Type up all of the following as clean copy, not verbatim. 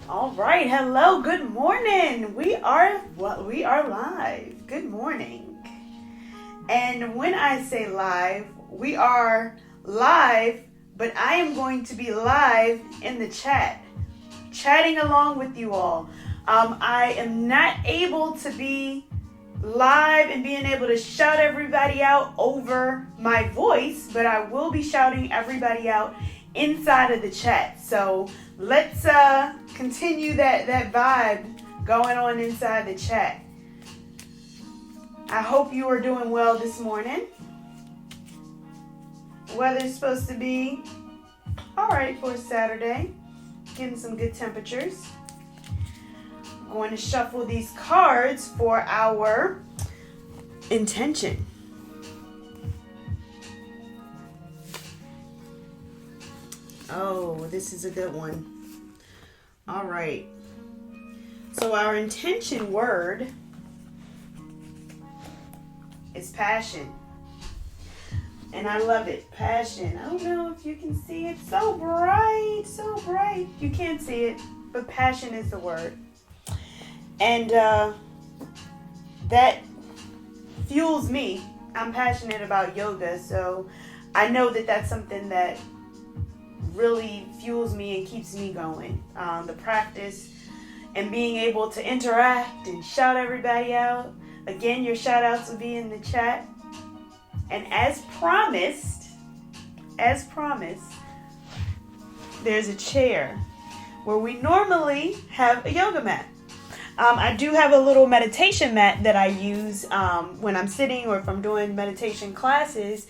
All right, hello, good morning. We are live. Good morning. And when I say live, we are live, but I am going to be live in the chat, chatting along with you all. I am not able to be live and being able to shout everybody out over my voice, but I will be shouting everybody out inside of the chat. So let's continue that vibe going on inside the chat. I hope you are doing well this morning. Weather's supposed to be all right for a Saturday. Getting some good temperatures. I'm going to shuffle these cards for our intention. Oh, this is a good one. All right. So our intention word is passion. And I love it. Passion. I don't know if you can see it. So bright. So bright. You can't see it, but passion is the word. And that fuels me. I'm passionate about yoga, so I know that that's something that really fuels me and keeps me going. The practice and being able to interact and shout everybody out. Again, your shout outs will be in the chat. And as promised, there's a chair where we normally have a yoga mat. I do have a little meditation mat that I use when I'm sitting or if I'm doing meditation classes.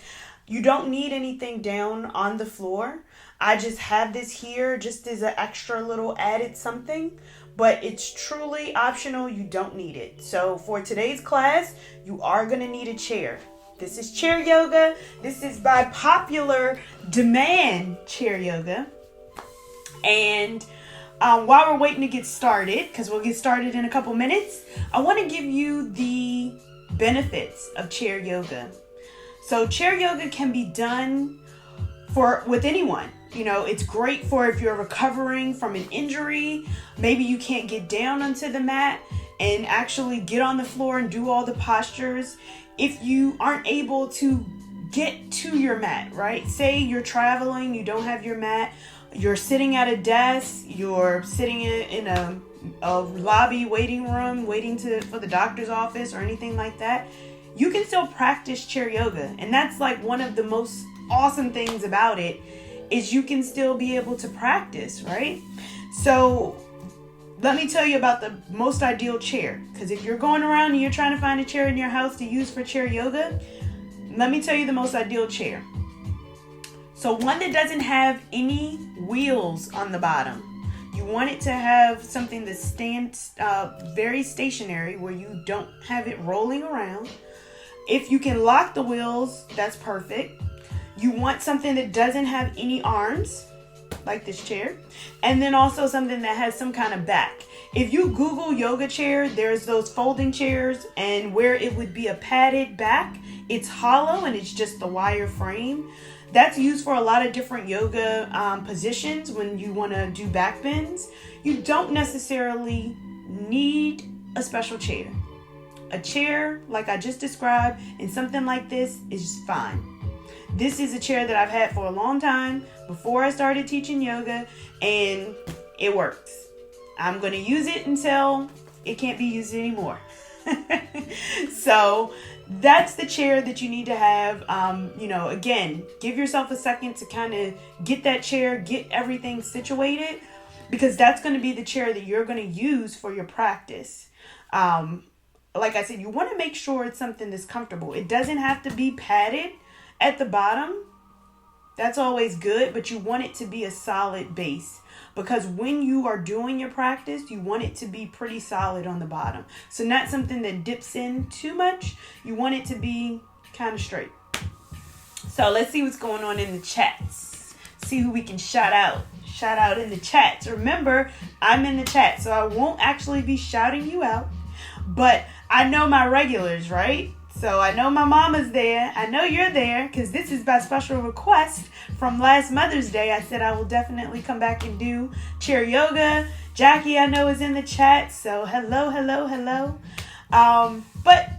You don't need anything down on the floor. I just have this here just as an extra little added something, but it's truly optional. You don't need it. So for today's class, you are going to need a chair. This is chair yoga. This is by popular demand chair yoga. And while we're waiting to get started, because we'll get started in a couple minutes, I want to give you the benefits of chair yoga. So chair yoga can be done with anyone. You know, it's great for if you're recovering from an injury. Maybe you can't get down onto the mat and actually get on the floor and do all the postures. If you aren't able to get to your mat, right? Say you're traveling, you don't have your mat, you're sitting at a desk, you're sitting in a lobby waiting room, waiting for the doctor's office or anything like that. You can still practice chair yoga. And that's like one of the most awesome things about it is you can still be able to practice, right? So let me tell you about the most ideal chair. Because if you're going around and you're trying to find a chair in your house to use for chair yoga, let me tell you the most ideal chair. So one that doesn't have any wheels on the bottom. You want it to have something that stands very stationary where you don't have it rolling around. If you can lock the wheels, that's perfect. You want something that doesn't have any arms, like this chair, and then also something that has some kind of back. If you Google yoga chair, there's those folding chairs, and where it would be a padded back, it's hollow and it's just the wire frame. That's used for a lot of different yoga positions when you want to do back bends. You don't necessarily need a special chair. A chair, like I just described, and something like this is fine. This is a chair that I've had for a long time before I started teaching yoga, and it works. I'm going to use it until it can't be used anymore. So that's the chair that you need to have. Again, give yourself a second to kind of get that chair, get everything situated, because that's going to be the chair that you're going to use for your practice. Like I said, you want to make sure it's something that's comfortable. It doesn't have to be padded at the bottom. That's always good, but you want it to be a solid base, because when you are doing your practice, you want it to be pretty solid on the bottom. So not something that dips in too much. You want it to be kind of straight. So let's see what's going on in the chats. See who we can shout out. Shout out in the chats. Remember, I'm in the chat, so I won't actually be shouting you out, but I know my regulars, right? So I know my mama's there. I know you're there because this is by special request from last Mother's Day. I said I will definitely come back and do chair yoga. Jackie, I know, is in the chat. So hello. But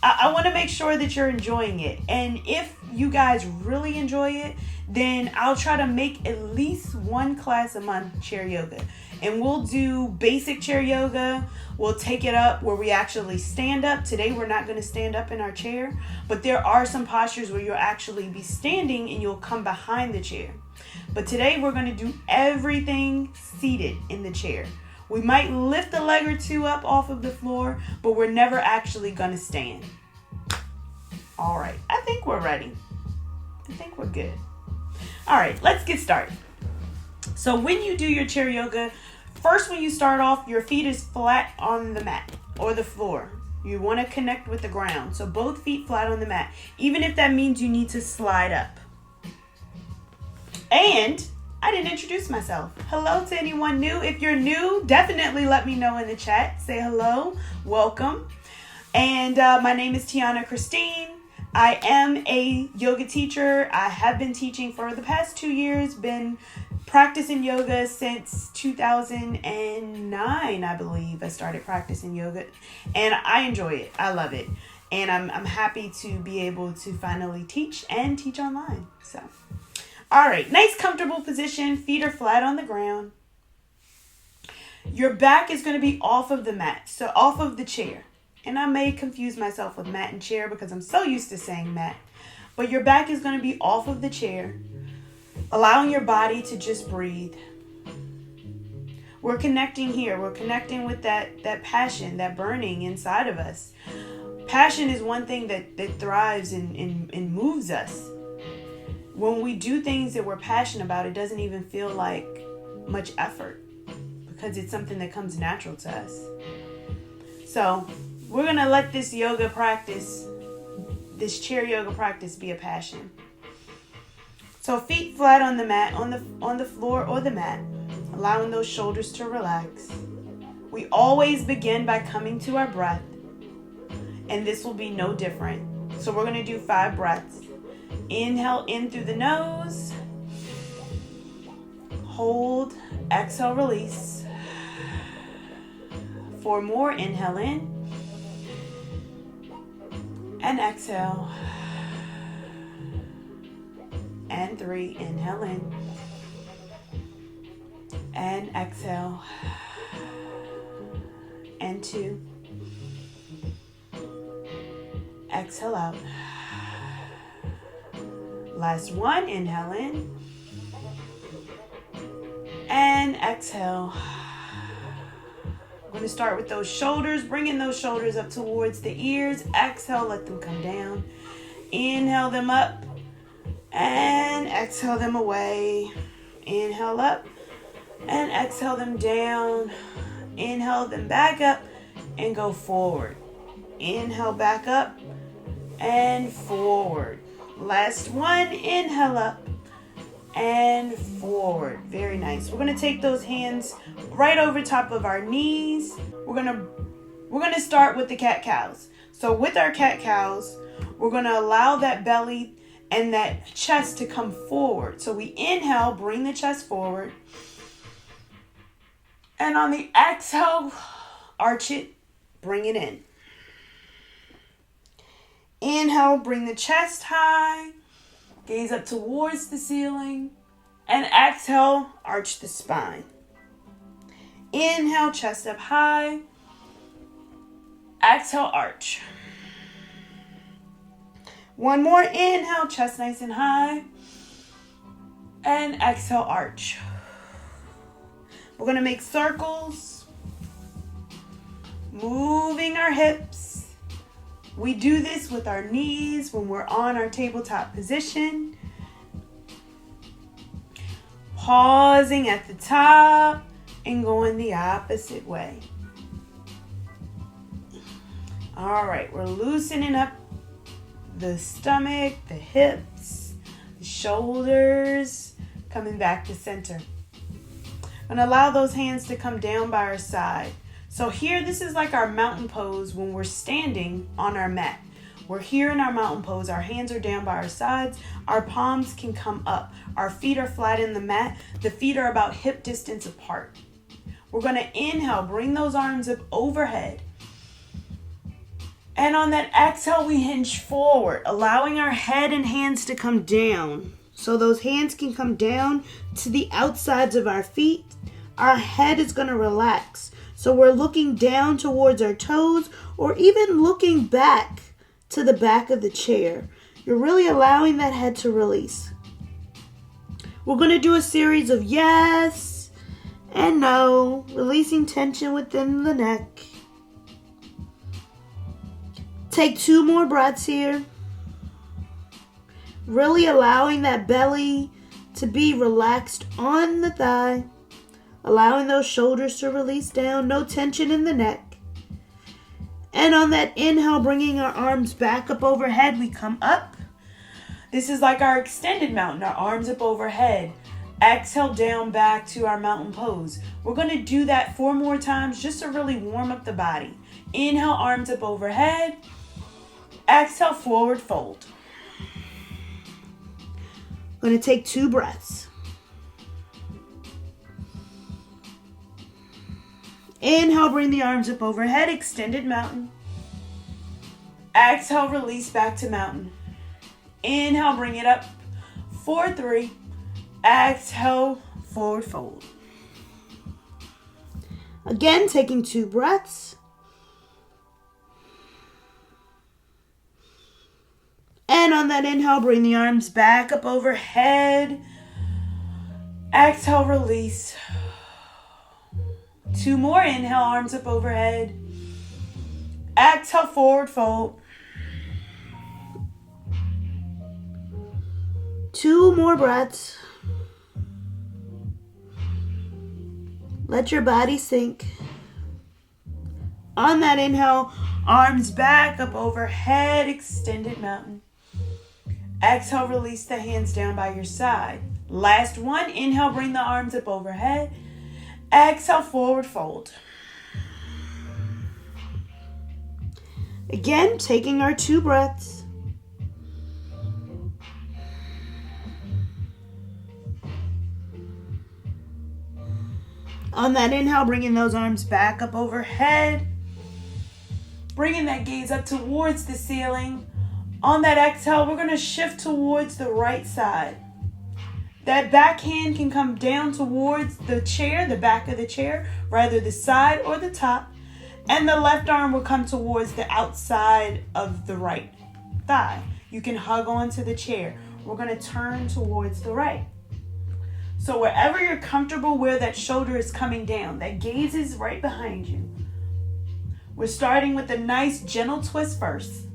I want to make sure that you're enjoying it. And if you guys really enjoy it, then I'll try to make at least one class a month chair yoga. And we'll do basic chair yoga. We'll take it up where we actually stand up. Today we're not going to stand up in our chair, but there are some postures where you'll actually be standing and you'll come behind the chair. But today we're going to do everything seated in the chair. We might lift a leg or two up off of the floor, but we're never actually going to stand. All right, I think we're ready. I think we're good. All right, let's get started. So when you do your chair yoga, first when you start off, your feet is flat on the mat or the floor. You want to connect with the ground. So both feet flat on the mat, even if that means you need to slide up. And I didn't introduce myself. Hello to anyone new. If you're new, definitely let me know in the chat. Say hello, welcome. And my name is Tianna Christine. I am a yoga teacher. I have been teaching for the past 2 years, been practicing yoga since 2009, I believe. I started practicing yoga and I enjoy it. I love it. And I'm happy to be able to finally teach and teach online. So, all right, nice comfortable position. Feet are flat on the ground. Your back is going to be off of the mat, so off of the chair. And I may confuse myself with mat and chair because I'm so used to saying mat. But your back is going to be off of the chair, allowing your body to just breathe. We're connecting here. We're connecting with that passion, that burning inside of us. Passion is one thing that thrives and moves us. When we do things that we're passionate about, it doesn't even feel like much effort because it's something that comes natural to us. So we're going to let this yoga practice, this chair yoga practice, be a passion. So feet flat on the mat, on the floor or the mat, allowing those shoulders to relax. We always begin by coming to our breath, and this will be no different. So we're going to do 5 breaths. Inhale in through the nose. Hold, exhale, release. 4 more, inhale in. And exhale. And 3, inhale in. And exhale. And 2. Exhale out. Last 1, inhale in. And exhale. We're going to start with those shoulders, bringing those shoulders up towards the ears. Exhale, let them come down. Inhale them up and exhale them away. Inhale up and exhale them down. Inhale them back up and go forward. Inhale back up and forward. Last 1, inhale up and forward. Very nice. We're going to take those hands right over top of our knees. We're going to start with the cat-cows. So with our cat-cows, we're going to allow that belly and that chest to come forward. So we inhale, bring the chest forward. And on the exhale, arch it, bring it in. Inhale, bring the chest high. Gaze up towards the ceiling. And exhale, arch the spine. Inhale, chest up high. Exhale, arch. 1 more, inhale, chest nice and high. And exhale, arch. We're going to make circles. Moving our hips. We do this with our knees when we're on our tabletop position. Pausing at the top and going the opposite way. All right, we're loosening up the stomach, the hips, the shoulders, coming back to center. And allow those hands to come down by our side. So here, this is like our mountain pose when we're standing on our mat. We're here in our mountain pose. Our hands are down by our sides. Our palms can come up. Our feet are flat in the mat. The feet are about hip distance apart. We're going to inhale, bring those arms up overhead. And on that exhale, we hinge forward, allowing our head and hands to come down. So those hands can come down to the outsides of our feet. Our head is going to relax. So we're looking down towards our toes or even looking back to the back of the chair. You're really allowing that head to release. We're going to do a series of yes and no, releasing tension within the neck. Take 2 more breaths here. Really allowing that belly to be relaxed on the thigh. Allowing those shoulders to release down. No tension in the neck. And on that inhale, bringing our arms back up overhead, we come up. This is like our extended mountain, our arms up overhead. Exhale down back to our mountain pose. We're going to do that 4 more times just to really warm up the body. Inhale, arms up overhead. Exhale, forward fold. Going to take 2 breaths. Inhale, bring the arms up overhead, extended mountain. Exhale, release back to mountain. Inhale, bring it up, 4, 3. Exhale, forward fold. Again, taking 2 breaths. And on that inhale, bring the arms back up overhead. Exhale, release. 2 more. Inhale, arms up overhead. Exhale, forward fold. 2 more breaths. Let your body sink. On that inhale, arms back up overhead, extended mountain. Exhale, release the hands down by your side. Last one. Inhale, bring the arms up overhead. Exhale, forward fold. Again, taking our 2 breaths. On that inhale, bringing those arms back up overhead. Bringing that gaze up towards the ceiling. On that exhale, we're going to shift towards the right side. That back hand can come down towards the chair, the back of the chair, rather the side or the top. And the left arm will come towards the outside of the right thigh. You can hug onto the chair. We're going to turn towards the right. So wherever you're comfortable where that shoulder is coming down, that gaze is right behind you. We're starting with a nice gentle twist first.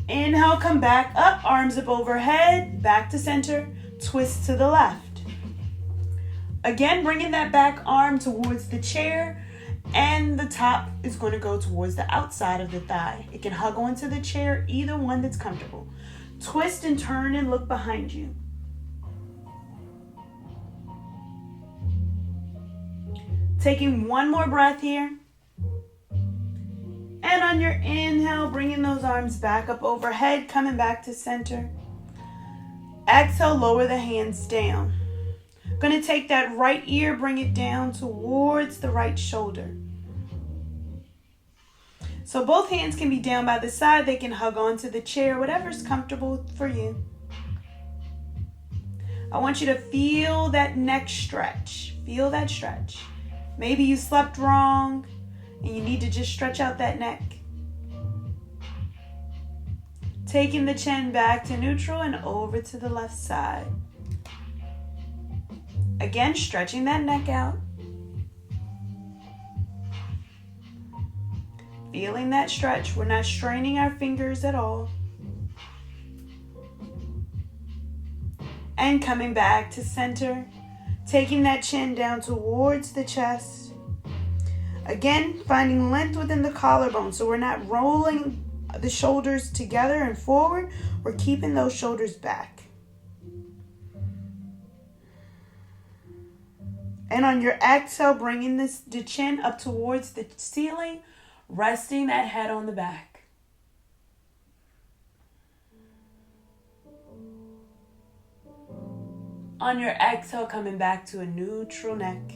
Inhale, come back up, arms up overhead, back to center, twist to the left. Again, bringing that back arm towards the chair, and the top is going to go towards the outside of the thigh. It can hug onto the chair, either one that's comfortable. Twist and turn and look behind you. Taking 1 more breath here. And on your inhale, bringing those arms back up overhead, coming back to center. Exhale, lower the hands down. Going to take that right ear, bring it down towards the right shoulder. So both hands can be down by the side. They can hug onto the chair, whatever's comfortable for you. I want you to feel that neck stretch. Feel that stretch. Maybe you slept wrong and you need to just stretch out that neck. Taking the chin back to neutral and over to the left side. Again, stretching that neck out. Feeling that stretch. We're not straining our fingers at all. And coming back to center. Taking that chin down towards the chest. Again, finding length within the collarbone. So we're not rolling the shoulders together and forward. We're keeping those shoulders back. And on your exhale, bringing the chin up towards the ceiling, resting that head on the back. On your exhale, coming back to a neutral neck.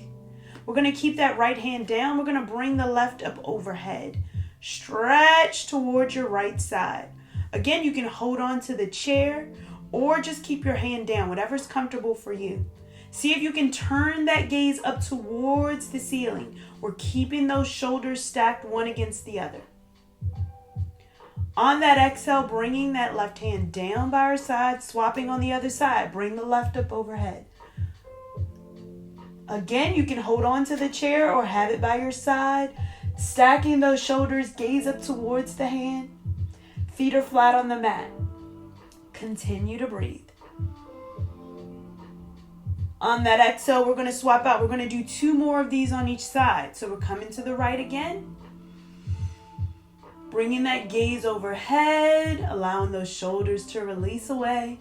We're going to keep that right hand down. We're going to bring the left up overhead. Stretch towards your right side. Again, you can hold on to the chair or just keep your hand down, whatever's comfortable for you. See if you can turn that gaze up towards the ceiling. We're keeping those shoulders stacked one against the other. On that exhale, bringing that left hand down by our side, swapping on the other side. Bring the left up overhead. Again, you can hold on to the chair or have it by your side. Stacking those shoulders, gaze up towards the hand. Feet are flat on the mat. Continue to breathe. On that exhale, we're going to swap out. We're going to do 2 more of these on each side. So we're coming to the right again. Bringing that gaze overhead, allowing those shoulders to release away.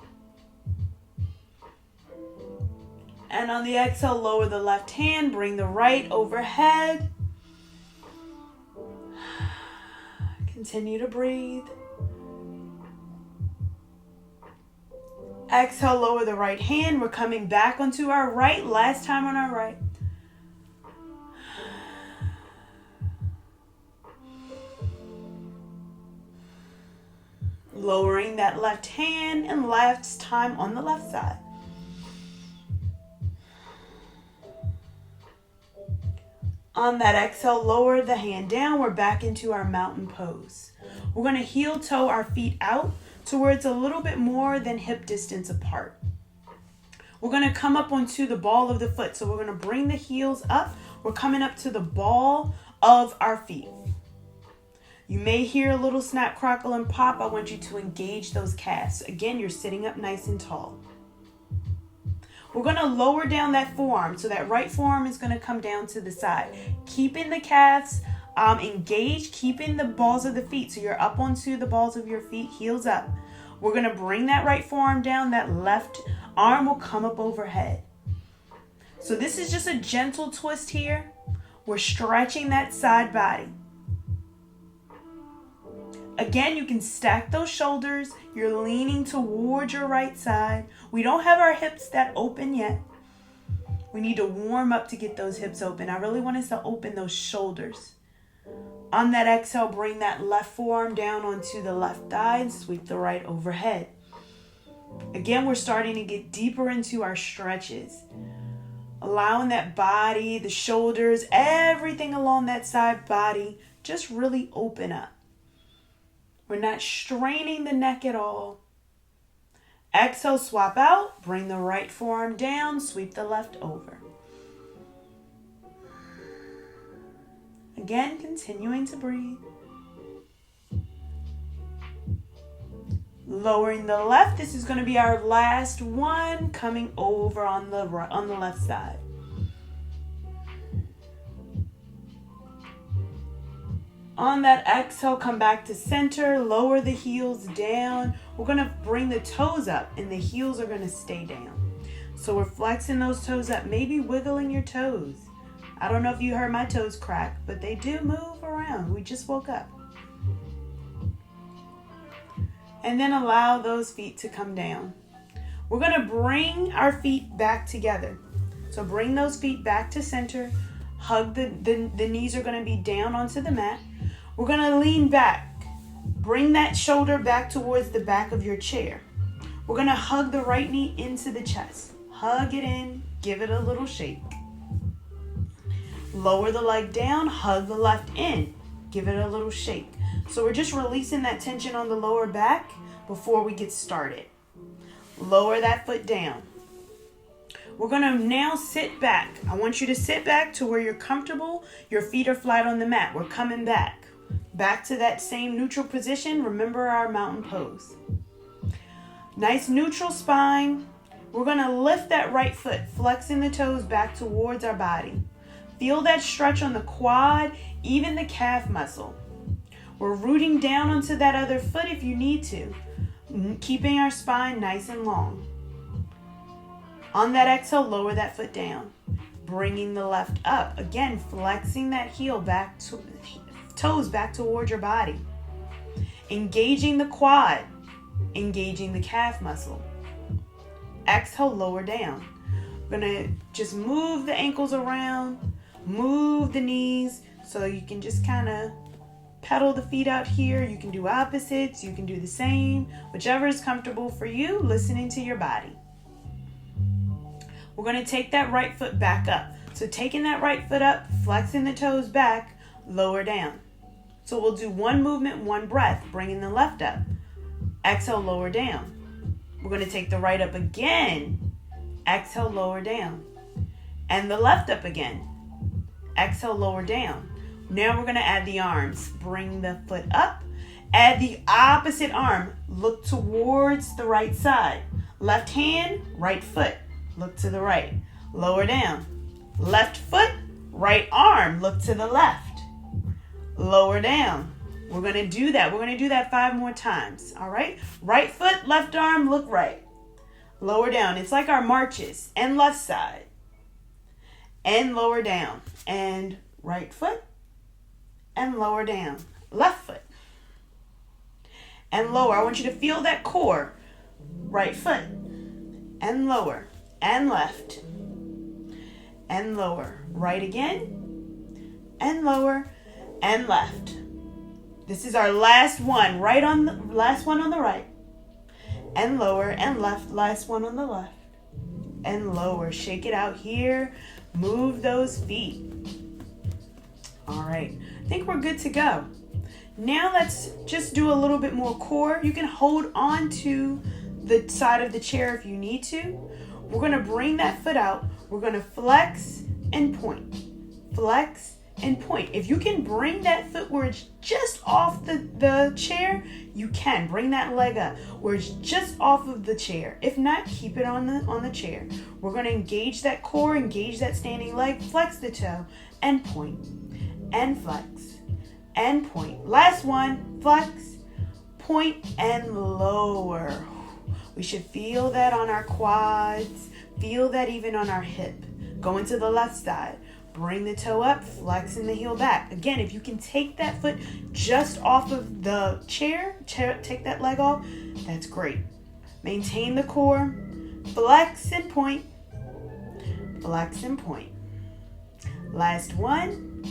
And on the exhale, lower the left hand, bring the right overhead. Continue to breathe. Exhale, lower the right hand. We're coming back onto our right. Last time on our right. Lowering that left hand and last time on the left side. On that exhale, lower the hand down. We're back into our mountain pose. We're going to heel toe our feet out to where it's a little bit more than hip distance apart. We're going to come up onto the ball of the foot. So we're going to bring the heels up. We're coming up to the ball of our feet. You may hear a little snap, crackle, and pop. I want you to engage those calves. Again, you're sitting up nice and tall. We're going to lower down that forearm. So that right forearm is going to come down to the side. Keeping the calves engaged, keeping the balls of the feet. So you're up onto the balls of your feet, heels up. We're going to bring that right forearm down. That left arm will come up overhead. So this is just a gentle twist here. We're stretching that side body. Again, you can stack those shoulders. You're leaning towards your right side. We don't have our hips that open yet. We need to warm up to get those hips open. I really want us to open those shoulders. On that exhale, bring that left forearm down onto the left thigh and sweep the right overhead. Again, we're starting to get deeper into our stretches. Allowing that body, the shoulders, everything along that side body, just really open up. We're not straining the neck at all. Exhale, swap out. Bring the right forearm down. Sweep the left over. Again, continuing to breathe. Lowering the left. This is going to be our last one. Coming over on the left side. On that exhale, come back to center. Lower the heels down. We're going to bring the toes up and the heels are going to stay down. So we're flexing those toes up, maybe wiggling your toes. I don't know if you heard my toes crack, but they do move around. We just woke up. And then allow those feet to come down. We're going to bring our feet back together. So bring those feet back to center. Hug the knees are going to be down onto the mat. We're going to lean back. Bring that shoulder back towards the back of your chair. We're going to hug the right knee into the chest. Hug it in. Give it a little shake. Lower the leg down. Hug the left in. Give it a little shake. So we're just releasing that tension on the lower back before we get started. Lower that foot down. We're going to now sit back. I want you to sit back to where you're comfortable. Your feet are flat on the mat. We're coming back. Back to that same neutral position. Remember our mountain pose. Nice neutral spine. We're going to lift that right foot, flexing the toes back towards our body. Feel that stretch on the quad, even the calf muscle. We're rooting down onto that other foot if you need to, keeping our spine nice and long. On that exhale, lower that foot down, bringing the left up. Again, flexing that heel back, toes back towards your body. Engaging the quad, engaging the calf muscle. Exhale, lower down. We're gonna just move the ankles around, move the knees, so you can just kind of pedal the feet out here. You can do opposites, you can do the same, whichever is comfortable for you, listening to your body. We're gonna take that right foot back up. So taking that right foot up, flexing the toes back, lower down. So we'll do one movement, one breath, bringing the left up. Exhale, lower down. We're going to take the right up again. Exhale, lower down. And the left up again. Exhale, lower down. Now we're going to add the arms. Bring the foot up. Add the opposite arm. Look towards the right side. Left hand, right foot. Look to the right. Lower down. Left foot, right arm. Look to the left. Lower down. We're going to do that. We're going to do that 5 more times. All right? Right foot, left arm, look right. Lower down. It's like our marches. And left side. And lower down. And right foot. And lower down. Left foot. And lower. I want you to feel that core. Right foot. And lower. And left. And lower. Right again. And lower. And left. This is our last one. Last one on the right. And lower and left. Last one on the left. And lower. Shake it out here. Move those feet. All right. I think we're good to go. Now let's just do a little bit more core. You can hold on to the side of the chair if you need to. We're going to bring that foot out. We're going to flex and point. Flex and point. If you can bring that foot where it's just off the chair, you can. Bring that leg up where it's just off of the chair. If not, keep it on the chair. We're going to engage that core, engage that standing leg, flex the toe, and point. And flex. And point. Last one. Flex, point, and lower. We should feel that on our quads. Feel that even on our hip. Going to the left side. Bring the toe up, flexing the heel back. Again, if you can take that foot just off of the chair, take that leg off, that's great. Maintain the core, flex and point, flex and point. Last one,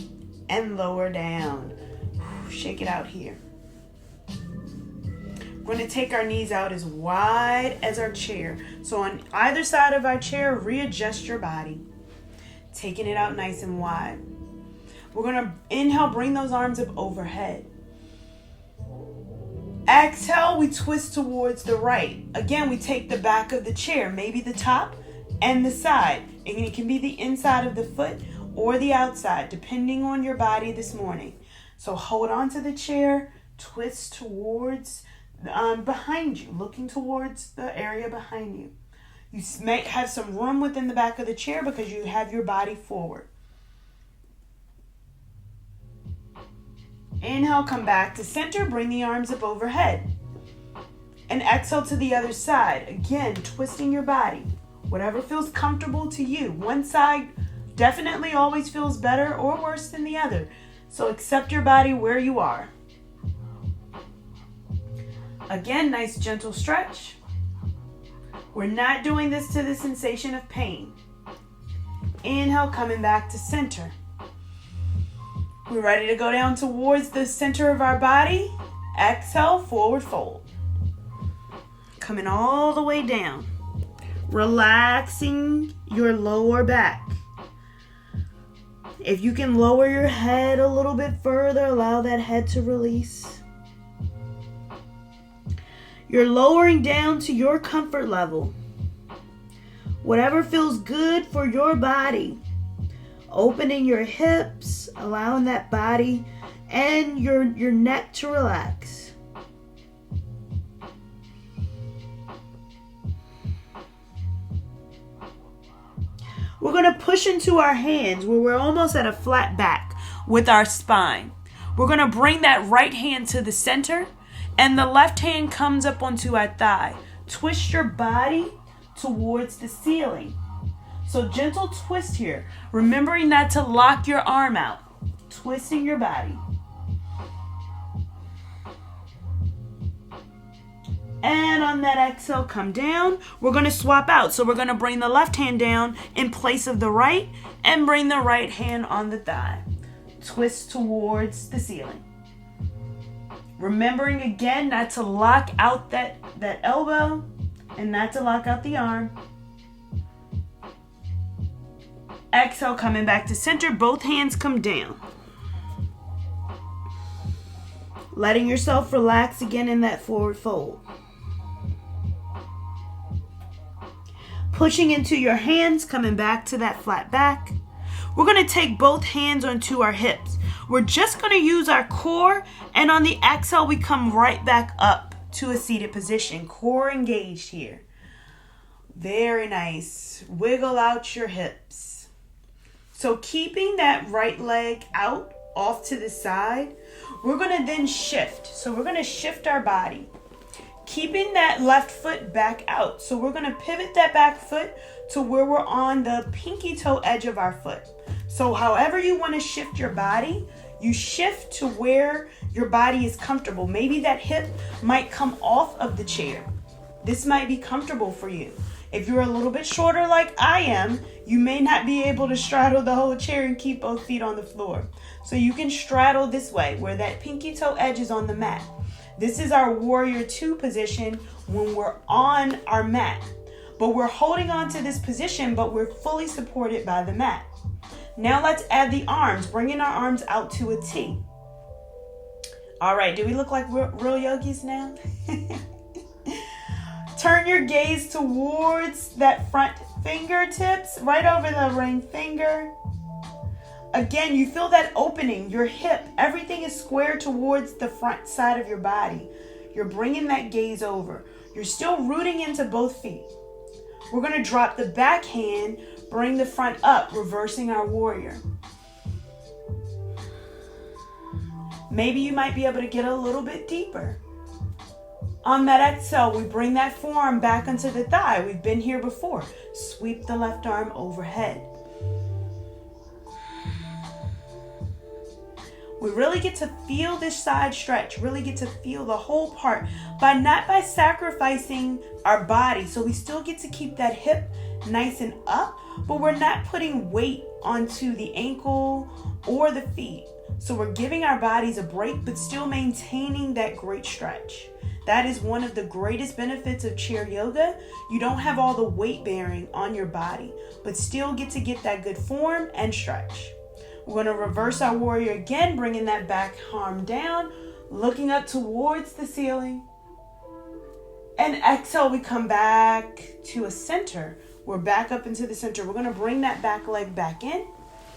and lower down. Shake it out here. We're going to take our knees out as wide as our chair. So on either side of our chair, readjust your body. Taking it out nice and wide. We're going to inhale, bring those arms up overhead. Exhale, we twist towards the right. Again, we take the back of the chair, maybe the top and the side. And it can be the inside of the foot or the outside, depending on your body this morning. So hold on to the chair, twist towards behind you, looking towards the area behind you. You may have some room within the back of the chair because you have your body forward. Inhale, come back to center. Bring the arms up overhead. And exhale to the other side. Again, twisting your body. Whatever feels comfortable to you. One side definitely always feels better or worse than the other. So accept your body where you are. Again, nice gentle stretch. We're not doing this to the sensation of pain. Inhale, coming back to center. We're ready to go down towards the center of our body. Exhale, forward fold. Coming all the way down. Relaxing your lower back. If you can lower your head a little bit further, allow that head to release. You're lowering down to your comfort level. Whatever feels good for your body. Opening your hips, allowing that body and your neck to relax. We're going to push into our hands where we're almost at a flat back with our spine. We're going to bring that right hand to the center. And the left hand comes up onto our thigh. Twist your body towards the ceiling. So gentle twist here. Remembering not to lock your arm out. Twisting your body. And on that exhale, come down. We're going to swap out. So we're going to bring the left hand down in place of the right and bring the right hand on the thigh. Twist towards the ceiling. Remembering again not to lock out that elbow and not to lock out the arm. Exhale, coming back to center. Both hands come down. Letting yourself relax again in that forward fold. Pushing into your hands, coming back to that flat back. We're going to take both hands onto our hips. We're just going to use our core, and on the exhale, we come right back up to a seated position. Core engaged here. Very nice. Wiggle out your hips. So keeping that right leg out off to the side, we're going to then shift. So we're going to shift our body. Keeping that left foot back out. So we're going to pivot that back foot to where we're on the pinky toe edge of our foot. So however you want to shift your body, you shift to where your body is comfortable. Maybe that hip might come off of the chair. This might be comfortable for you. If you're a little bit shorter like I am, you may not be able to straddle the whole chair and keep both feet on the floor. So you can straddle this way where that pinky toe edge is on the mat. This is our warrior two position when we're on our mat. But we're holding on to this position, but we're fully supported by the mat. Now let's add the arms, bringing our arms out to a T. All right, do we look like real yogis now? Turn your gaze towards that front fingertips, right over the ring finger. Again, you feel that opening, your hip, everything is square towards the front side of your body. You're bringing that gaze over. You're still rooting into both feet. We're going to drop the back hand, bring the front up, reversing our warrior. Maybe you might be able to get a little bit deeper. On that exhale, we bring that forearm back onto the thigh. We've been here before. Sweep the left arm overhead. We really get to feel this side stretch, really get to feel the whole part, not by sacrificing our body. So we still get to keep that hip nice and up, but we're not putting weight onto the ankle or the feet. So we're giving our bodies a break, but still maintaining that great stretch. That is one of the greatest benefits of chair yoga. You don't have all the weight bearing on your body, but still get to get that good form and stretch. We're going to reverse our warrior again, bringing that back arm down, looking up towards the ceiling. And exhale, we come back to a center. We're back up into the center. We're going to bring that back leg back in,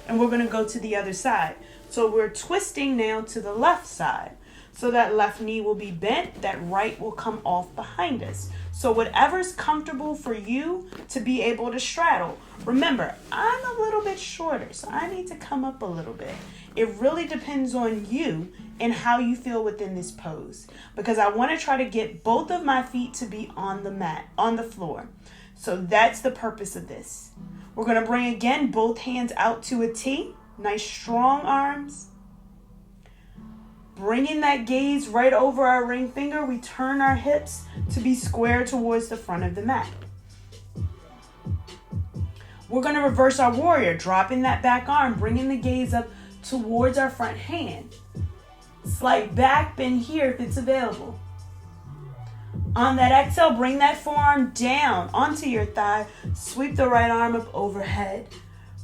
and we're going to go to the other side. So we're twisting now to the left side. So that left knee will be bent, that right will come off behind us. So whatever's comfortable for you to be able to straddle. Remember, I'm a little bit shorter, so I need to come up a little bit. It really depends on you and how you feel within this pose, because I want to try to get both of my feet to be on the mat, on the floor. So that's the purpose of this. We're going to bring again both hands out to a T. Nice strong arms. Bringing that gaze right over our ring finger, we turn our hips to be square towards the front of the mat. We're going to reverse our warrior, dropping that back arm, bringing the gaze up towards our front hand. Slight back bend here if it's available. On that exhale, bring that forearm down onto your thigh. Sweep the right arm up overhead,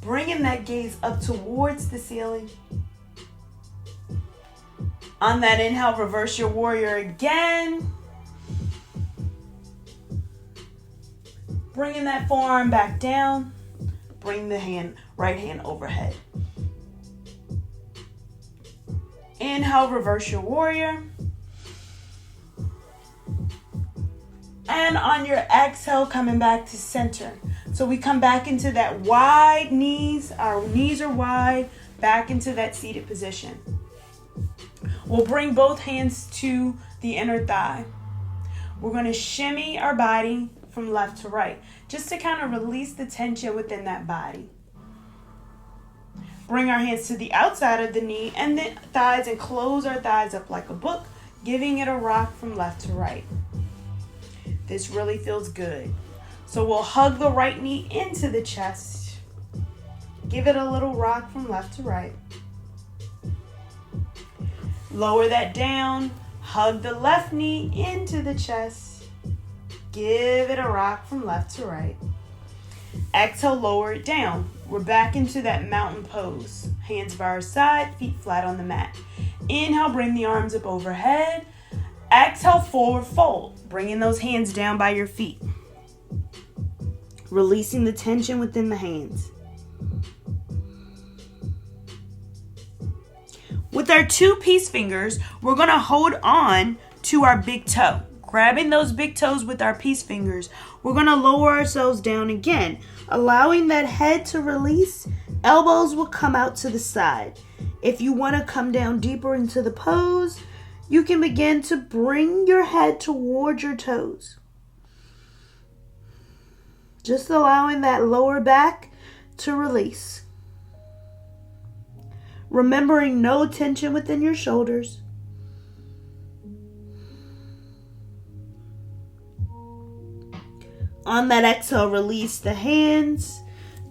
bringing that gaze up towards the ceiling. On that inhale, reverse your warrior again. Bringing that forearm back down. Bring the right hand overhead. Inhale, reverse your warrior. And on your exhale, coming back to center. So we come back into that wide knees. Our knees are wide. Back into that seated position. We'll bring both hands to the inner thigh. We're going to shimmy our body from left to right, just to kind of release the tension within that body. Bring our hands to the outside of the knee and the thighs and close our thighs up like a book, giving it a rock from left to right. This really feels good. So we'll hug the right knee into the chest. Give it a little rock from left to right. Lower that down. Hug the left knee into the chest. Give it a rock from left to right. Exhale, lower it down. We're back into that mountain pose. Hands by our side, feet flat on the mat. Inhale, bring the arms up overhead. Exhale, forward fold. Bringing those hands down by your feet. Releasing the tension within the hands. With our 2 peace fingers, we're going to hold on to our big toe. Grabbing those big toes with our peace fingers, we're going to lower ourselves down again. Allowing that head to release, elbows will come out to the side. If you want to come down deeper into the pose, you can begin to bring your head towards your toes. Just allowing that lower back to release. Remembering no tension within your shoulders. On that exhale, release the hands.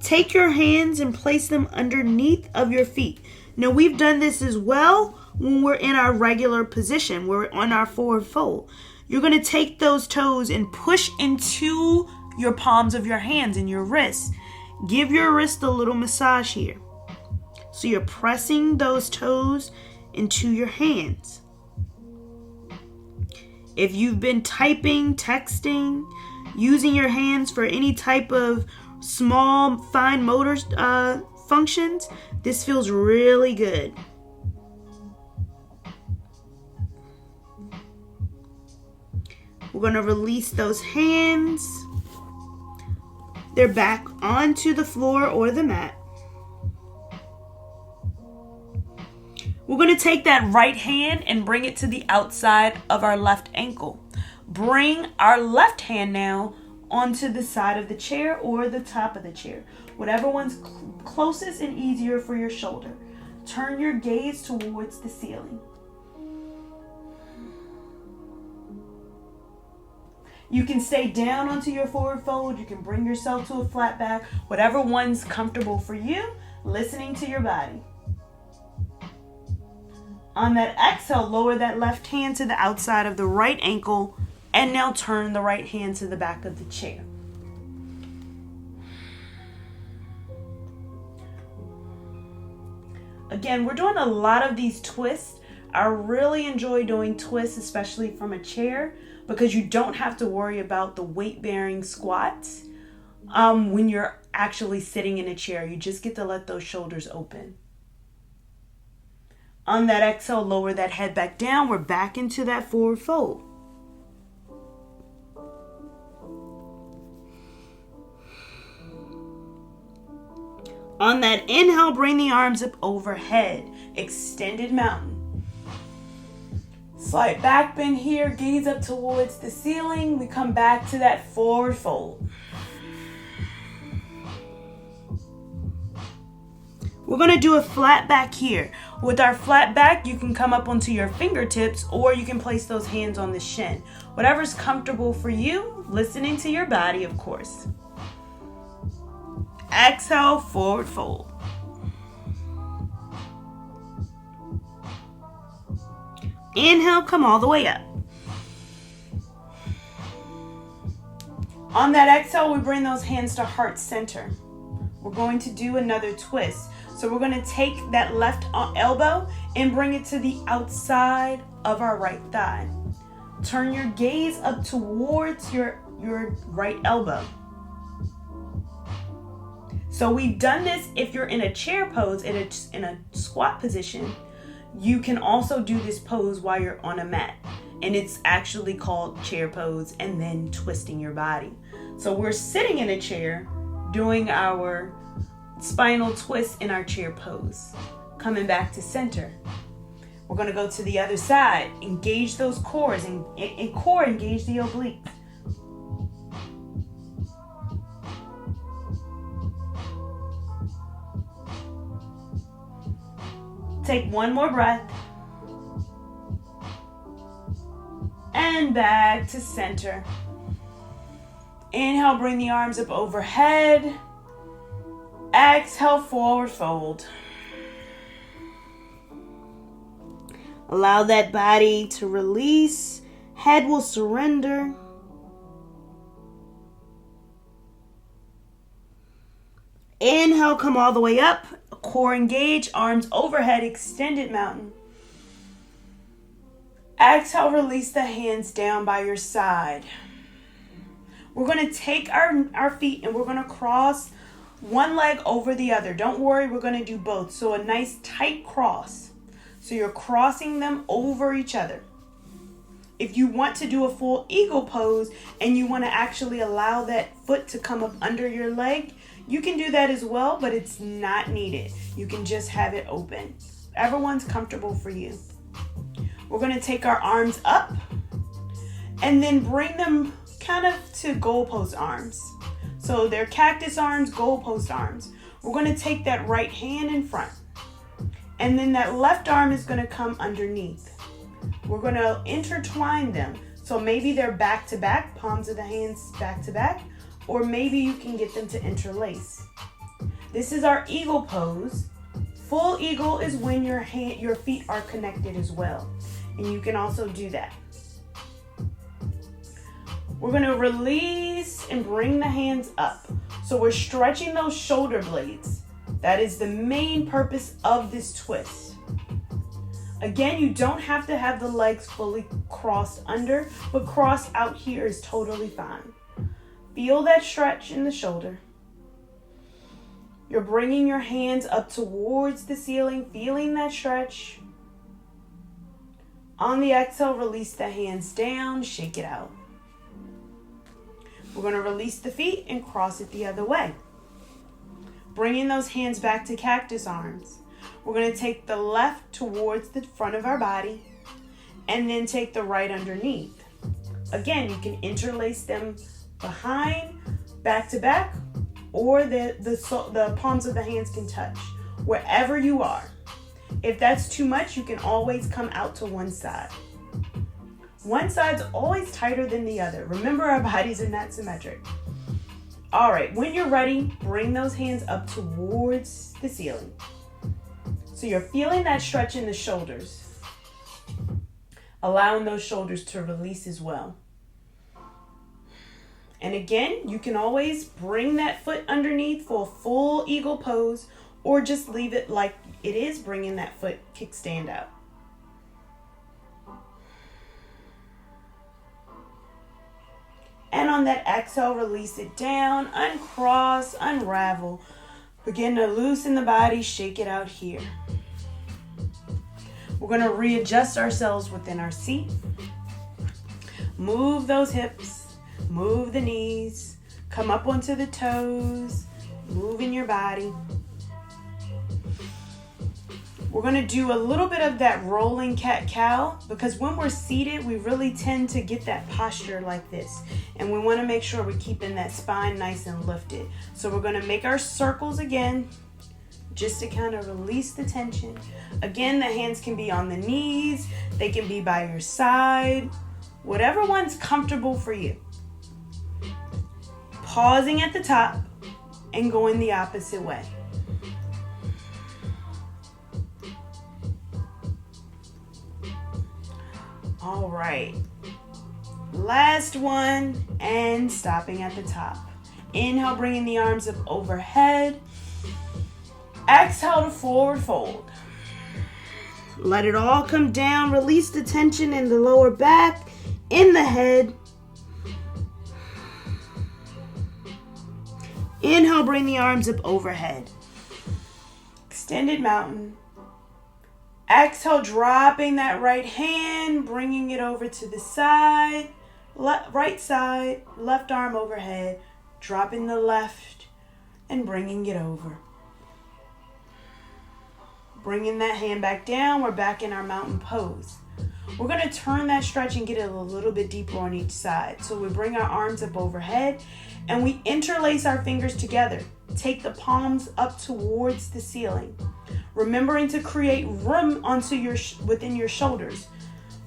Take your hands and place them underneath of your feet. Now we've done this as well when we're in our regular position. We're on our forward fold. You're going to take those toes and push into your palms of your hands and your wrists. Give your wrist a little massage here. So you're pressing those toes into your hands. If you've been typing, texting, using your hands for any type of small, fine motor functions, this feels really good. We're going to release those hands. They're back onto the floor or the mat. We're going to take that right hand and bring it to the outside of our left ankle. Bring our left hand now onto the side of the chair or the top of the chair. Whatever one's closest and easier for your shoulder. Turn your gaze towards the ceiling. You can stay down onto your forward fold. You can bring yourself to a flat back. Whatever one's comfortable for you, listening to your body. On that exhale, lower that left hand to the outside of the right ankle, and now turn the right hand to the back of the chair. Again, we're doing a lot of these twists. I really enjoy doing twists, especially from a chair, because you don't have to worry about the weight-bearing squats when you're actually sitting in a chair. You just get to let those shoulders open. On that exhale, lower that head back down. We're back into that forward fold. On that inhale, bring the arms up overhead. Extended mountain. Slight back bend here, gaze up towards the ceiling. We come back to that forward fold. We're going to do a flat back here. With our flat back, you can come up onto your fingertips or you can place those hands on the shin. Whatever's comfortable for you, listening to your body, of course. Exhale, forward fold. Inhale, come all the way up. On that exhale, we bring those hands to heart center. We're going to do another twist. So we're going to take that left elbow and bring it to the outside of our right thigh. Turn your gaze up towards your right elbow. So we've done this if you're in a chair pose, in a squat position. You can also do this pose while you're on a mat. And it's actually called chair pose and then twisting your body. So we're sitting in a chair doing our spinal twist in our chair pose. Coming back to center. We're going to go to the other side. Engage those cores and core engage the obliques. Take one more breath. And back to center. Inhale, bring the arms up overhead. Exhale, forward fold. Allow that body to release. Head will surrender. Inhale, come all the way up. Core engage, arms overhead, extended mountain. Exhale, release the hands down by your side. We're going to take our feet and we're going to cross one leg over the other. Don't worry, we're going to do both. So a nice tight cross. So you're crossing them over each other. If you want to do a full eagle pose and you want to actually allow that foot to come up under your leg, you can do that as well, but it's not needed. You can just have it open. Everyone's comfortable for you. We're going to take our arms up and then bring them kind of to goalpost arms. So they're cactus arms, goalpost arms. We're going to take that right hand in front. And then that left arm is going to come underneath. We're going to intertwine them. So maybe they're back to back, palms of the hands back to back, or maybe you can get them to interlace. This is our eagle pose. Full eagle is when your feet are connected as well. And you can also do that. We're going to release and bring the hands up. So we're stretching those shoulder blades. That is the main purpose of this twist. Again, you don't have to have the legs fully crossed under, but cross out here is totally fine. Feel that stretch in the shoulder. You're bringing your hands up towards the ceiling, feeling that stretch. On the exhale, release the hands down, shake it out. We're going to release the feet and cross it the other way. Bringing those hands back to cactus arms. We're going to take the left towards the front of our body and then take the right underneath. Again, you can interlace them behind, back to back, or the palms of the hands can touch wherever you are. If that's too much, you can always come out to one side. One side's always tighter than the other. Remember, our bodies are not symmetric. All right, when you're ready, bring those hands up towards the ceiling. So you're feeling that stretch in the shoulders, allowing those shoulders to release as well. And again, you can always bring that foot underneath for a full eagle pose, or just leave it like it is, bringing that foot kickstand out. And on that exhale, release it down, uncross, unravel. Begin to loosen the body, shake it out here. We're going to readjust ourselves within our seat. Move those hips, move the knees, come up onto the toes, move in your body. We're going to do a little bit of that rolling cat-cow, because when we're seated, we really tend to get that posture like this. And we want to make sure we're keeping that spine nice and lifted. So we're going to make our circles again, just to kind of release the tension. Again, the hands can be on the knees, they can be by your side, whatever one's comfortable for you. Pausing at the top and going the opposite way. All right, last one, and stopping at the top. Inhale, bringing the arms up overhead. Exhale to forward fold. Let it all come down. Release the tension in the lower back, in the head. Inhale, bring the arms up overhead. Extended mountain. Exhale, dropping that right hand, bringing it over to the side, right side, left arm overhead, dropping the left and bringing it over. Bringing that hand back down, we're back in our mountain pose. We're going to turn that stretch and get it a little bit deeper on each side. So we bring our arms up overhead and we interlace our fingers together. Take the palms up towards the ceiling. Remembering to create room within your shoulders.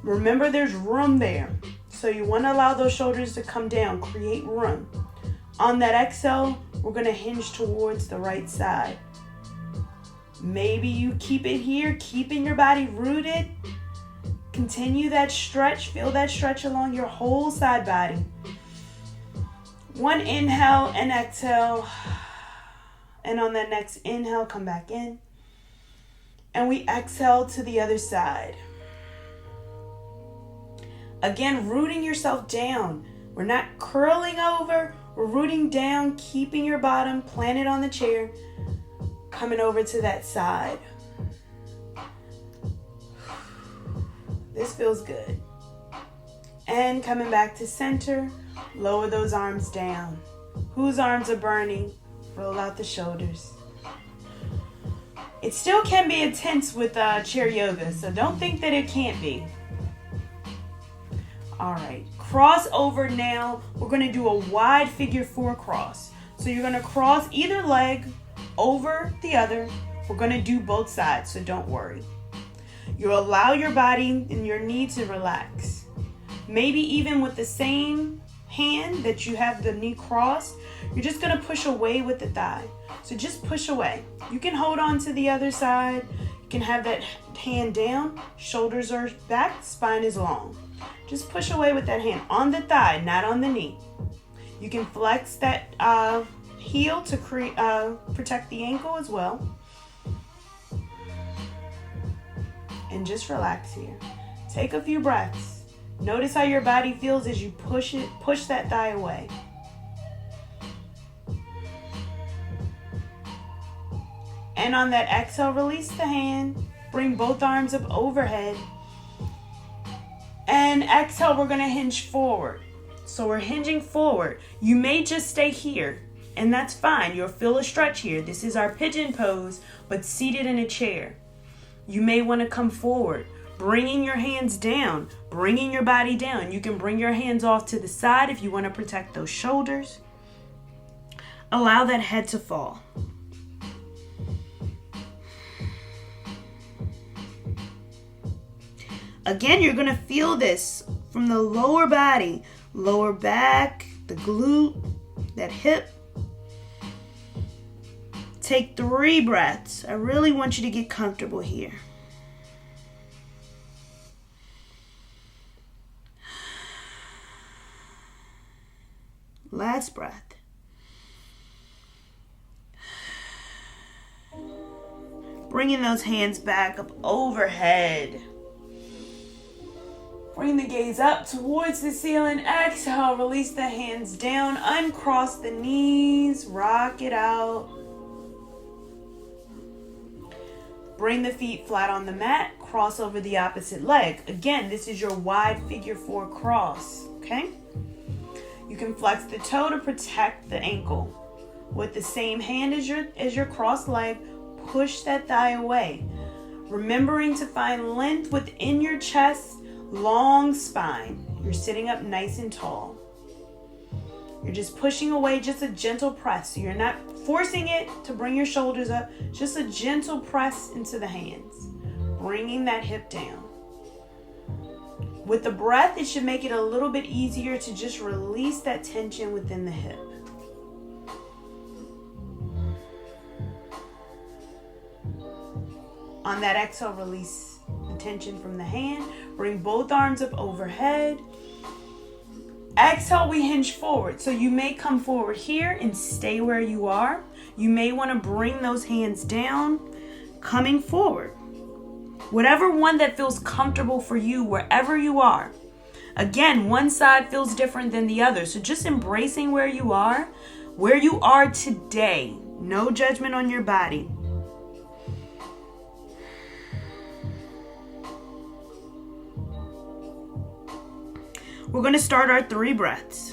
Remember, there's room there. So you want to allow those shoulders to come down, create room. On that exhale, we're going to hinge towards the right side. Maybe you keep it here, keeping your body rooted. Continue that stretch. Feel that stretch along your whole side body. One inhale and exhale. And on that next inhale, come back in. And we exhale to the other side. Again, rooting yourself down. We're not curling over. We're rooting down, keeping your bottom planted on the chair. Coming over to that side. This feels good. And coming back to center. Lower those arms down. Whose arms are burning? Roll out the shoulders. It still can be intense with chair yoga, so don't think that it can't be. All right, cross over now. We're going to do a wide figure 4 cross. So you're going to cross either leg over the other. We're going to do both sides, so don't worry. You'll allow your body and your knee to relax. Maybe even with the same hand that you have the knee crossed, you're just going to push away with the thigh. So just push away. You can hold on to the other side. You can have that hand down. Shoulders are back. Spine is long. Just push away with that hand on the thigh, not on the knee. You can flex that heel to protect the ankle as well. And just relax here. Take a few breaths. Notice how your body feels as you push that thigh away. And on that exhale, release the hand. Bring both arms up overhead. And exhale, we're going to hinge forward. So we're hinging forward. You may just stay here, and that's fine. You'll feel a stretch here. This is our pigeon pose, but seated in a chair. You may want to come forward, bringing your hands down, bringing your body down. You can bring your hands off to the side if you want to protect those shoulders. Allow that head to fall. Again, you're going to feel this from the lower body, lower back, the glute, that hip. Take 3 breaths. I really want you to get comfortable here. Last breath. Bringing those hands back up overhead. Bring the gaze up towards the ceiling. Exhale, release the hands down. Uncross the knees. Rock it out. Bring the feet flat on the mat. Cross over the opposite leg. Again, this is your wide figure 4 cross. Okay? You can flex the toe to protect the ankle. With the same hand as your crossed leg, push that thigh away. Remembering to find length within your chest. Long spine. You're sitting up nice and tall. You're just pushing away, just a gentle press. You're not forcing it to bring your shoulders up. Just a gentle press into the hands. Bringing that hip down. With the breath, it should make it a little bit easier to just release that tension within the hip. On that exhale, release the tension from the hand. Bring both arms up overhead. Exhale, we hinge forward. So you may come forward here and stay where you are. You may want to bring those hands down, coming forward. Whatever one that feels comfortable for you, wherever you are. Again, one side feels different than the other. So just embracing where you are today. No judgment on your body. We're going to start our 3 breaths.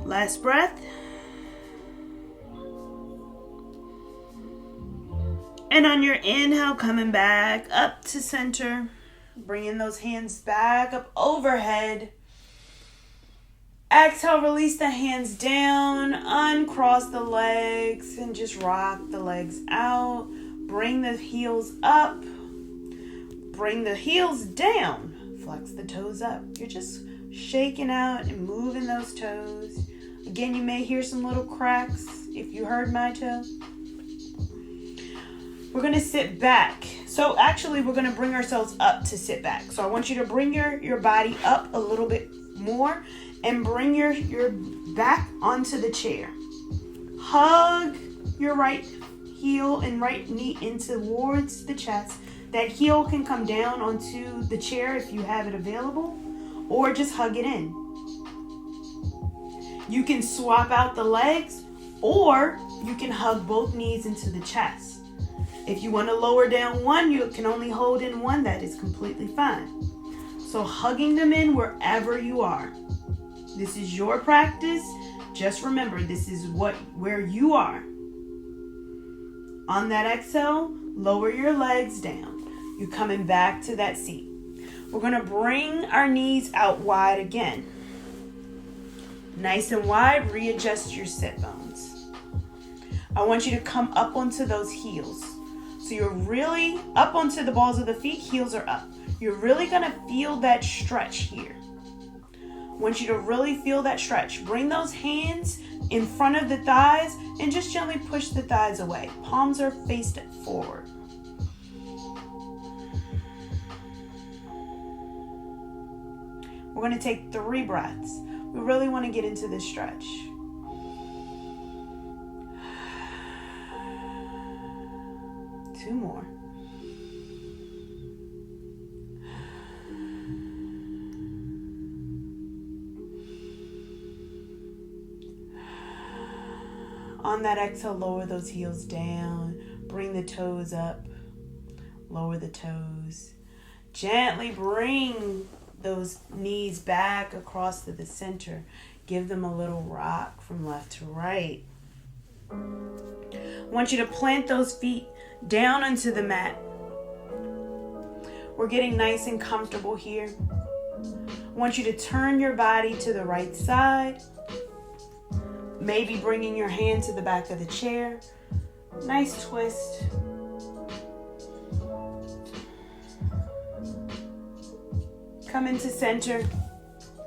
Last breath. And on your inhale, coming back up to center. Bringing those hands back up overhead. Exhale, release the hands down, uncross the legs, and just rock the legs out. Bring the heels up. Bring the heels down. Flex the toes up. You're just shaking out and moving those toes. Again, you may hear some little cracks if you heard my toe. We're going to sit back. So actually, we're going to bring ourselves up to sit back. So I want you to bring your body up a little bit more and bring your back onto the chair. Hug your right heel and right knee in towards the chest. That heel can come down onto the chair if you have it available, or just hug it in. You can swap out the legs, or you can hug both knees into the chest. If you want to lower down one, you can only hold in one. That is completely fine. So hugging them in wherever you are. This is your practice. Just remember, this is where you are. On that exhale, lower your legs down. You're coming back to that seat. We're going to bring our knees out wide again. Nice and wide, readjust your sit bones. I want you to come up onto those heels. So you're really up onto the balls of the feet, heels are up. You're really going to feel that stretch here. I want you to really feel that stretch. Bring those hands in front of the thighs and just gently push the thighs away. Palms are faced forward. We're going to take 3 breaths. We really want to get into this stretch. Two more. On that exhale, lower those heels down. Bring the toes up. Lower the toes. Gently bring those knees back across to the center. Give them a little rock from left to right. I want you to plant those feet down onto the mat. We're getting nice and comfortable here. I want you to turn your body to the right side. Maybe bringing your hand to the back of the chair. Nice twist. Come into center,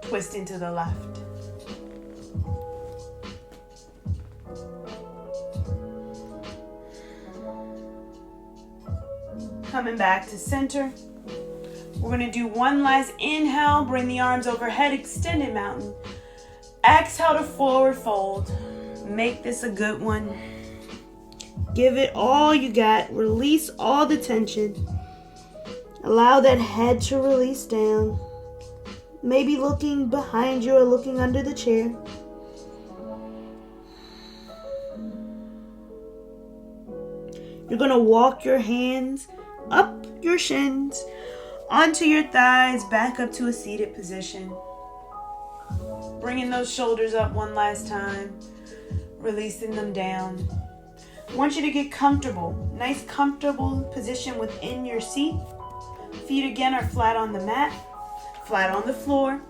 twist into the left. Coming back to center. We're going to do one last inhale, bring the arms overhead, extended mountain. Exhale to forward fold. Make this a good one. Give it all you got. Release all the tension. Allow that head to release down. Maybe looking behind you or looking under the chair. You're going to walk your hands up your shins, onto your thighs, back up to a seated position. Bringing those shoulders up one last time. Releasing them down. I want you to get comfortable. Nice comfortable position within your seat. Feet again are flat on the mat, flat on the floor.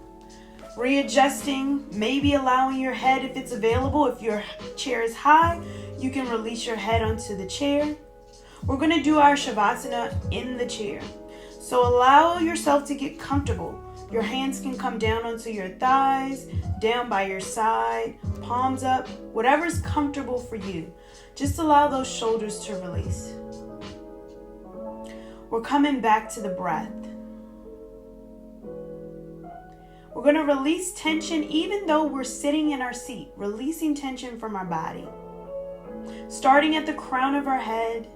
Readjusting, maybe allowing your head if it's available. If your chair is high, you can release your head onto the chair. We're going to do our Savasana in the chair. So allow yourself to get comfortable. Your hands can come down onto your thighs, down by your side, palms up, whatever's comfortable for you. Just allow those shoulders to release. We're coming back to the breath. We're going to release tension even though we're sitting in our seat, releasing tension from our body. Starting at the crown of our head,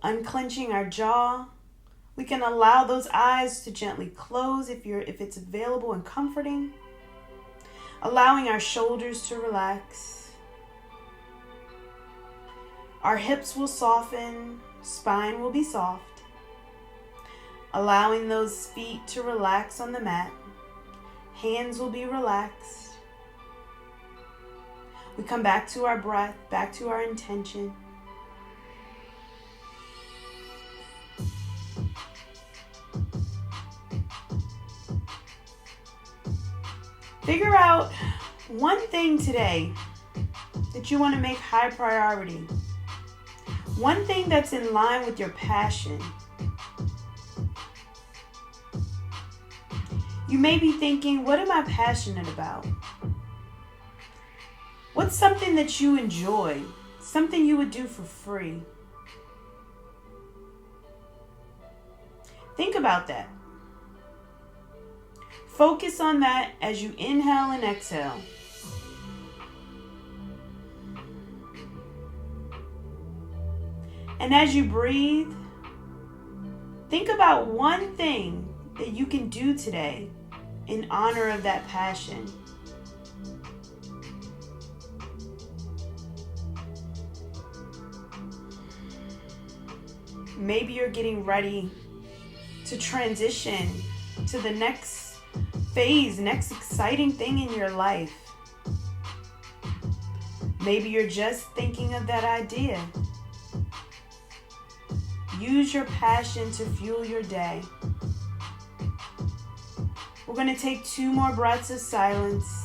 unclenching our jaw. We can allow those eyes to gently close if it's available and comforting. Allowing our shoulders to relax. Our hips will soften, spine will be soft. Allowing those feet to relax on the mat. Hands will be relaxed. We come back to our breath, back to our intention. Figure out one thing today that you want to make high priority. One thing that's in line with your passion. You may be thinking, what am I passionate about? What's something that you enjoy? Something you would do for free? Think about that. Focus on that as you inhale and exhale. And as you breathe, think about one thing that you can do today in honor of that passion. Maybe you're getting ready to transition to the next phase, next exciting thing in your life. Maybe you're just thinking of that idea. Use your passion to fuel your day. We're going to take 2 more breaths of silence.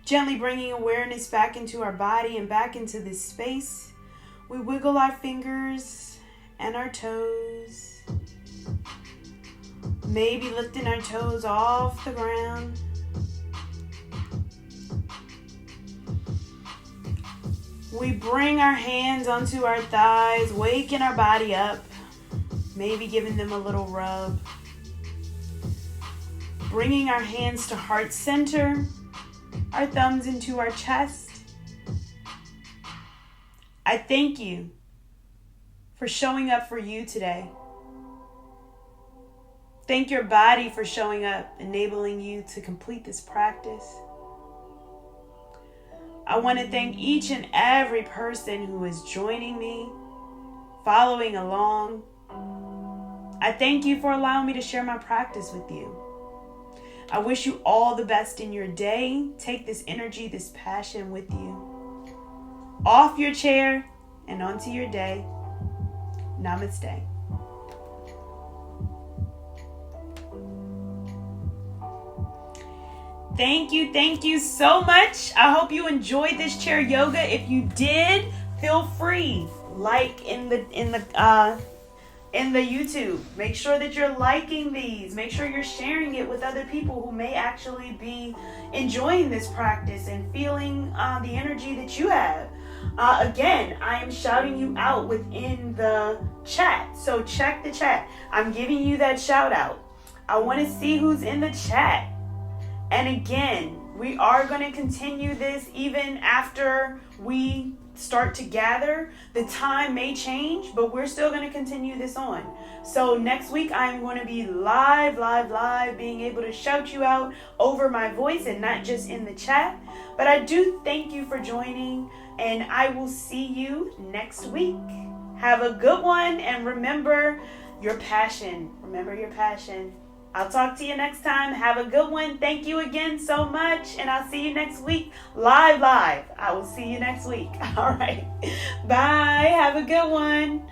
Gently bringing awareness back into our body and back into this space. We wiggle our fingers and our toes. Maybe lifting our toes off the ground. We bring our hands onto our thighs, waking our body up. Maybe giving them a little rub. Bringing our hands to heart center. Our thumbs into our chest. I thank you for showing up for you today. Thank your body for showing up, enabling you to complete this practice. I want to thank each and every person who is joining me, following along. I thank you for allowing me to share my practice with you. I wish you all the best in your day. Take this energy, this passion with you. Off your chair and onto your day. Namaste. Thank you so much. I hope you enjoyed this chair yoga. If you did, feel free, like in the YouTube. Make sure that you're liking these. Make sure you're sharing it with other people who may actually be enjoying this practice and feeling the energy that you have. Again, I am shouting you out within the chat. So check the chat. I'm giving you that shout out. I want to see who's in the chat. And again, we are going to continue this even after we start to gather. The time may change, but we're still going to continue this on. So next week, I'm going to be live, being able to shout you out over my voice and not just in the chat. But I do thank you for joining, and I will see you next week. Have a good one, and remember your passion. Remember your passion. I'll talk to you next time. Have a good one. Thank you again so much. And I'll see you next week. Live. I will see you next week. All right. Bye. Have a good one.